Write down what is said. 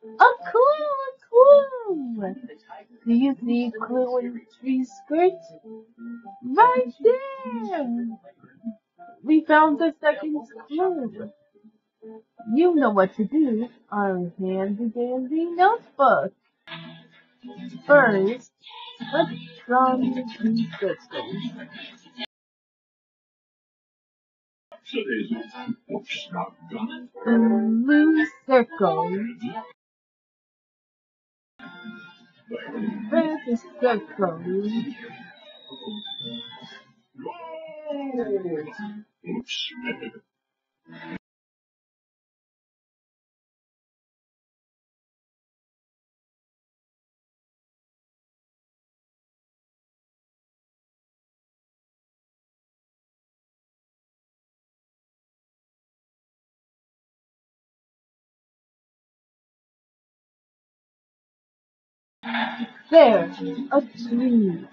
A clue, a clue! Do you see a clue in tree skirt? Right there! We found the second clue. You know what to do. Our handy dandy notebook. First, let's draw the tree circles. Blue circle. Red circle. There, a tree.